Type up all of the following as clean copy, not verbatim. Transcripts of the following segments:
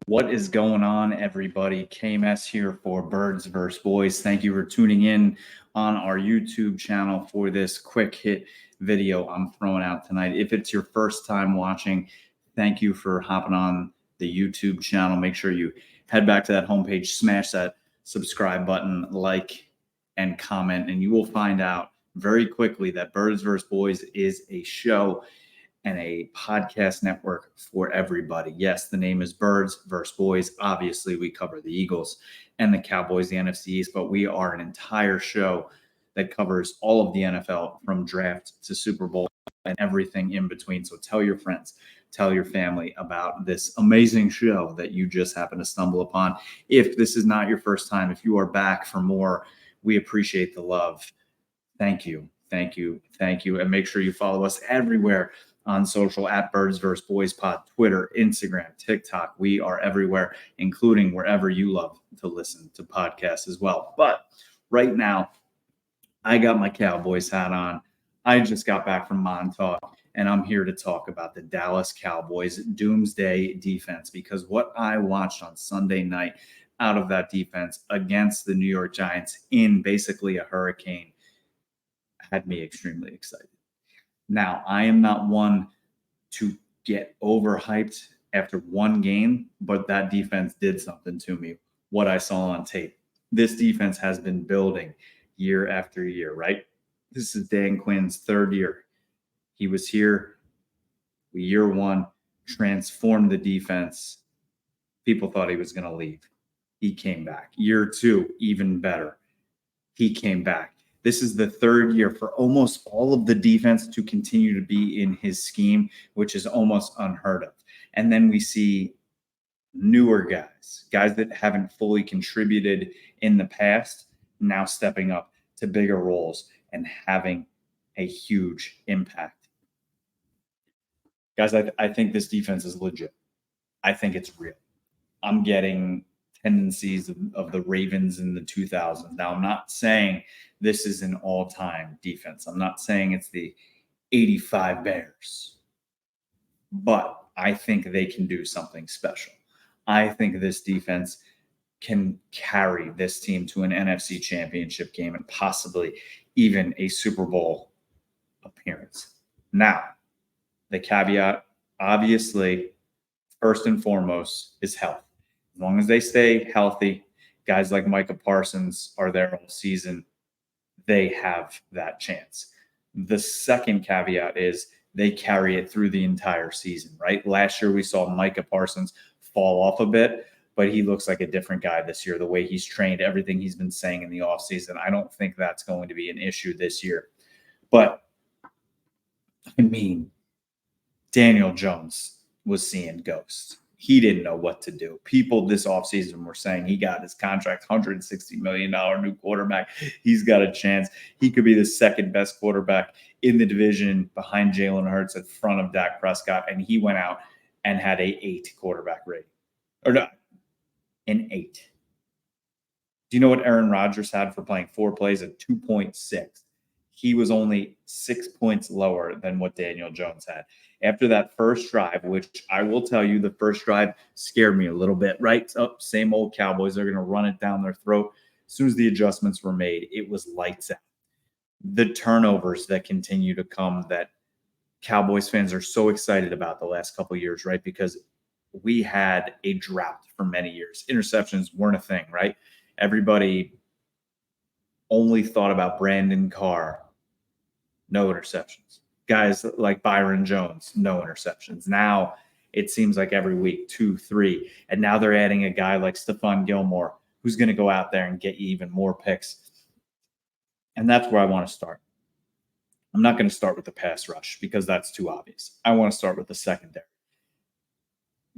What is going on, everybody? Kmess here for Birds vs. Boys. Thank you for tuning in on our YouTube channel for this quick hit video I'm throwing out tonight. If it's your first time watching, thank you for hopping on the YouTube channel. Make sure you head back to that homepage, smash that subscribe button, like, and comment, and you will find out very quickly that Birds vs. Boys is a show and a podcast network for everybody. Yes, the name is Birds vs. Boys. Obviously, we cover the Eagles and the Cowboys, the NFC East, but we are an entire show that covers all of the NFL from draft to Super Bowl and everything in between. So tell your friends, tell your family about this amazing show that you just happened to stumble upon. If this is not your first time, if you are back for more, we appreciate the love. Thank you. Thank you. Thank you. And make sure you follow us everywhere on social at Birds vs. Boys Pod, Twitter, Instagram, TikTok. We are everywhere, including wherever you love to listen to podcasts as well. But right now, I got my Cowboys hat on. I just got back from Montauk, and I'm here to talk about the Dallas Cowboys Doomsday defense because what I watched on Sunday night out of that defense against the New York Giants in basically a hurricane had me extremely excited. Now, I am not one to get overhyped after one game, but that defense did something to me. What I saw on tape. This defense has been building year after year, right? This is Dan Quinn's third year. He was here year one, transformed the defense. People thought he was going to leave. He came back. Year two, even better. He came back. This is the third year for almost all of the defense to continue to be in his scheme, which is almost unheard of. And then we see newer guys that haven't fully contributed in the past, now stepping up to bigger roles and having a huge impact. Guys, I think this defense is legit. I think it's real. I'm getting tendencies of the Ravens in the 2000s. Now, I'm not saying this is an all-time defense. I'm not saying it's the 85 Bears, but I think they can do something special. I think this defense can carry this team to an NFC championship game and possibly even a Super Bowl appearance. Now, the caveat, obviously, first and foremost, is health. As long as they stay healthy, guys like Micah Parsons are there all season, they have that chance. The second caveat is they carry it through the entire season, right? Last year we saw Micah Parsons fall off a bit, but he looks like a different guy this year. The way he's trained, everything he's been saying in the offseason, I don't think that's going to be an issue this year. But, I mean, Daniel Jones was seeing ghosts. He didn't know what to do. People this offseason were saying he got his contract, $160 million new quarterback. He's got a chance. He could be the second best quarterback in the division behind Jalen Hurts in front of Dak Prescott. And he went out and had an 8 quarterback rating. Or no, an 8. Do you know what Aaron Rodgers had for playing 4 plays at 2.6? He was only 6 points lower than what Daniel Jones had. After that first drive, which I will tell you, the first drive scared me a little bit, right? Oh, same old Cowboys. They're going to run it down their throat. As soon as the adjustments were made, it was lights out. The turnovers that continue to come that Cowboys fans are so excited about the last couple of years, right? Because we had a drought for many years. Interceptions weren't a thing, right? Everybody only thought about Brandon Carr. No interceptions. Guys like Byron Jones, no interceptions. Now it seems like every week, 2, 3. And now they're adding a guy like Stephon Gilmore, who's going to go out there and get you even more picks. And that's where I want to start. I'm not going to start with the pass rush because that's too obvious. I want to start with the secondary.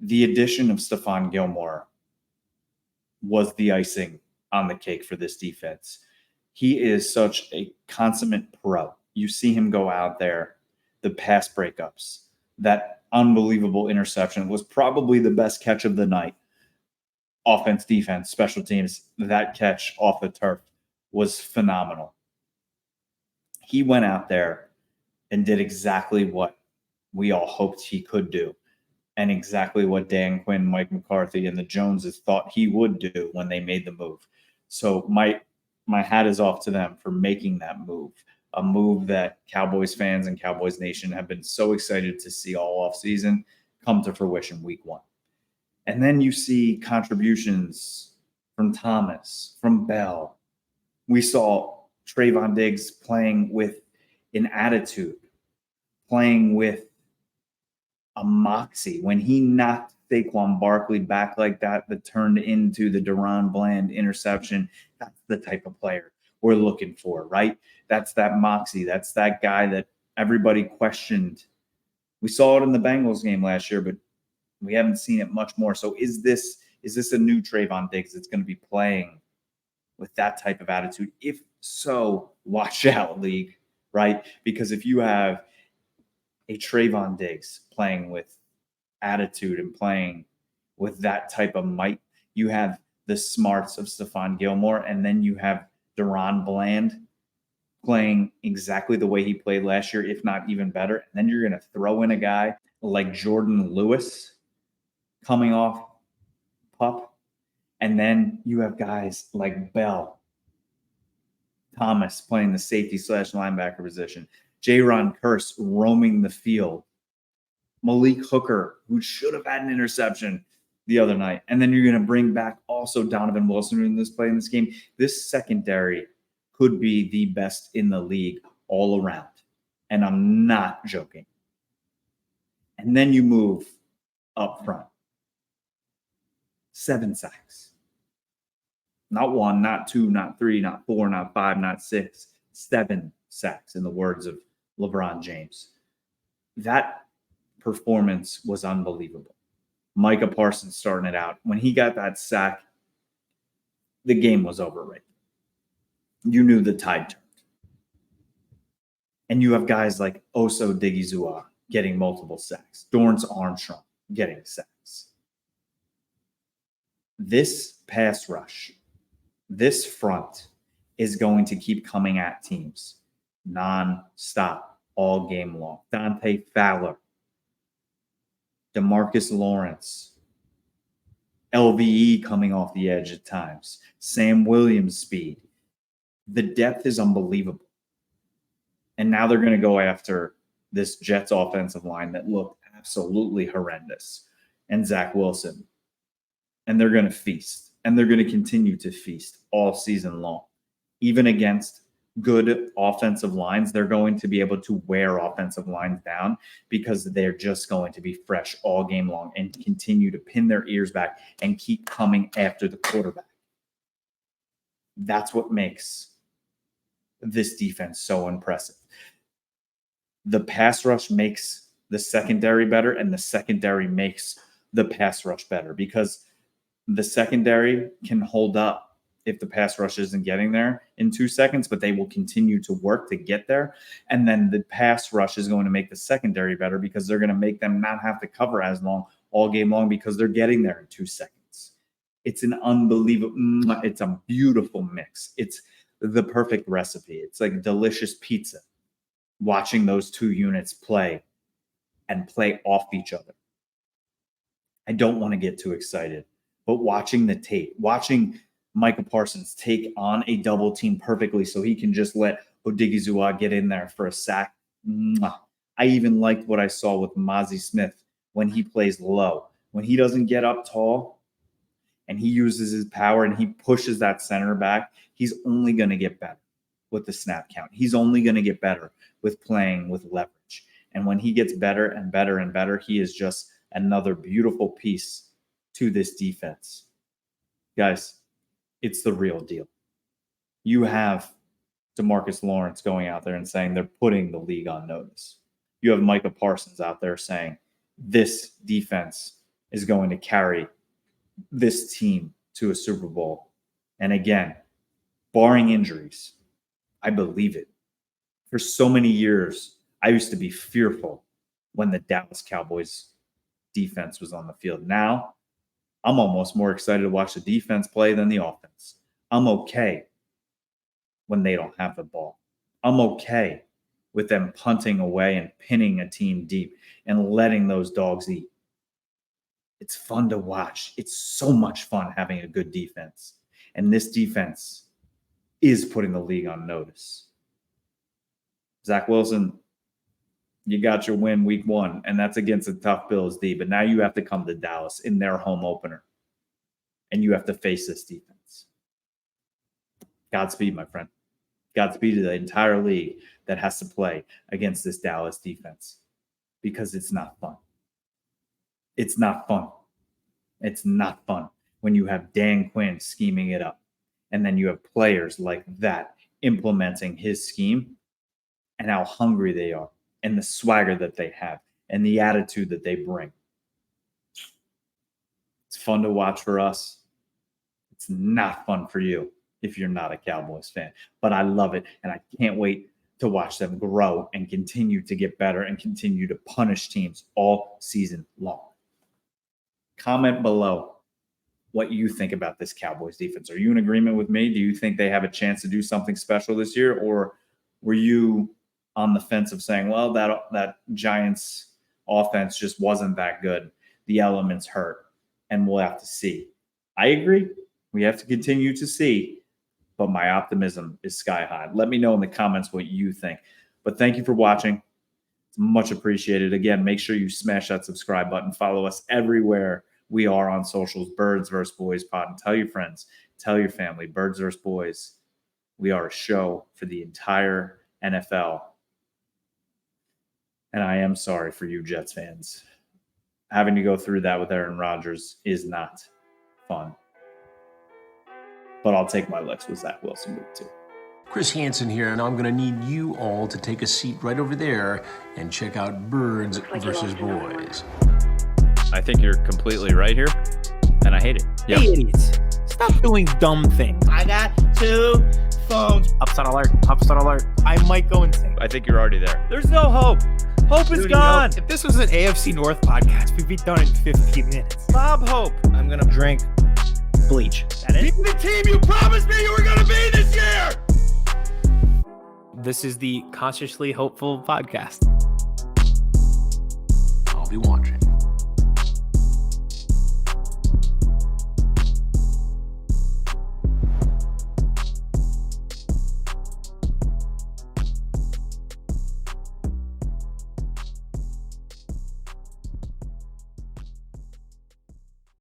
The addition of Stephon Gilmore was the icing on the cake for this defense. He is such a consummate pro. You see him go out there, the pass breakups, that unbelievable interception was probably the best catch of the night. Offense, defense, special teams, that catch off the turf was phenomenal. He went out there and did exactly what we all hoped he could do. and exactly what Dan Quinn, Mike McCarthy, and the Joneses thought he would do when they made the move. So my hat is off to them for making that move, a move that Cowboys fans and Cowboys Nation have been so excited to see all offseason come to fruition week one. And then you see contributions from Thomas, from Bell. We saw Trayvon Diggs playing with an attitude, playing with a moxie. When he knocked Saquon Barkley back like that turned into the Deron Bland interception, that's the type of player we're looking for, right? That's that moxie. That's that guy that everybody questioned. We saw it in the Bengals game last year, but we haven't seen it much more. So is this a new Trayvon Diggs that's going to be playing with that type of attitude? If so, watch out, league, right? Because if you have a Trayvon Diggs playing with attitude and playing with that type of might, you have the smarts of Stephon Gilmore, and then you have Deron Bland playing exactly the way he played last year, if not even better. And then you're going to throw in a guy like Jordan Lewis coming off pup. And then you have guys like Bell, Thomas playing the safety / linebacker position, Jaron Curse roaming the field, Malik Hooker, who should have had an interception the other night. And then you're going to bring back also Donovan Wilson in this play in this game. This secondary could be the best in the league all around. And I'm not joking. And then you move up front. 7 sacks. Not 1, not 2, not 3, not 4, not 5, not 6. 7 sacks, in the words of LeBron James. That performance was unbelievable. Micah Parsons starting it out. When he got that sack, the game was over right there. You knew the tide turned. And you have guys like Oso Digizua getting multiple sacks, Dorrance Armstrong getting sacks. This pass rush, this front is going to keep coming at teams non-stop all game long. Dante Fowler, DeMarcus Lawrence, LVE coming off the edge at times, Sam Williams speed. The depth is unbelievable. And now they're going to go after this Jets offensive line that looked absolutely horrendous, and Zach Wilson. And they're going to feast. And they're going to continue to feast all season long. Even against good offensive lines, they're going to be able to wear offensive lines down because they're just going to be fresh all game long and continue to pin their ears back and keep coming after the quarterback. That's what makes this defense so impressive. The pass rush makes the secondary better, and the secondary makes the pass rush better because the secondary can hold up if the pass rush isn't getting there in 2 seconds, but they will continue to work to get there. And then the pass rush is going to make the secondary better because they're going to make them not have to cover as long all game long because they're getting there in 2 seconds. It's an unbelievable, it's a beautiful mix. It's the perfect recipe. It's like delicious pizza, watching those 2 units play and play off each other. I don't want to get too excited, but watching the tape, watching Micah Parsons take on a double team perfectly so he can just let Odigizua get in there for a sack. I even liked what I saw with Mozzie Smith when he plays low. When he doesn't get up tall and he uses his power and he pushes that center back, he's only going to get better with the snap count. He's only going to get better with playing with leverage. And when he gets better and better and better, he is just another beautiful piece to this defense. Guys, it's the real deal. You have DeMarcus Lawrence going out there and saying they're putting the league on notice. You have Micah Parsons out there saying this defense is going to carry this team to a Super Bowl. And again, barring injuries, I believe it. For so many years, I used to be fearful when the Dallas Cowboys defense was on the field. Now, I'm almost more excited to watch the defense play than the offense. I'm okay when they don't have the ball. I'm okay with them punting away and pinning a team deep and letting those dogs eat. It's fun to watch. It's so much fun having a good defense. And this defense is putting the league on notice. Zach Wilson, you got your win week 1, and that's against a tough Bills D. But now you have to come to Dallas in their home opener, and you have to face this defense. Godspeed, my friend. Godspeed to the entire league that has to play against this Dallas defense, because it's not fun. It's not fun. It's not fun when you have Dan Quinn scheming it up, and then you have players like that implementing his scheme, and how hungry they are, and the swagger that they have, and the attitude that they bring. It's fun to watch for us. It's not fun for you if you're not a Cowboys fan, but I love it, and I can't wait to watch them grow and continue to get better and continue to punish teams all season long. Comment below what you think about this Cowboys defense. Are you in agreement with me? Do you think they have a chance to do something special this year? Or were you on the fence of saying, well, that Giants offense just wasn't that good. The elements hurt, and we'll have to see. I agree. We have to continue to see, but my optimism is sky high. Let me know in the comments what you think. But thank you for watching. It's much appreciated. Again, make sure you smash that subscribe button. Follow us everywhere we are on socials, Birds vs. Boys Pod. And tell your friends, tell your family, Birds vs. Boys. We are a show for the entire NFL. And I am sorry for you Jets fans. Having to go through that with Aaron Rodgers is not fun. But I'll take my licks with Zach Wilson week 2. Chris Hansen here, and I'm going to need you all to take a seat right over there and check out Birds vs. Boys. I think you're completely right here, and I hate it. Yep. Hey, idiots. Stop doing dumb things. I got 2 phones. Upside alert. Upside alert. I might go insane. I think you're already there. There's no hope. Hope is gone. Hope. If this was an AFC North podcast, we'd be done in 15 minutes. Bob Hope. I'm going to drink bleach. That is? Be the team you promised me you were going to be this year! This is the Consciously Hopeful podcast. I'll be watching.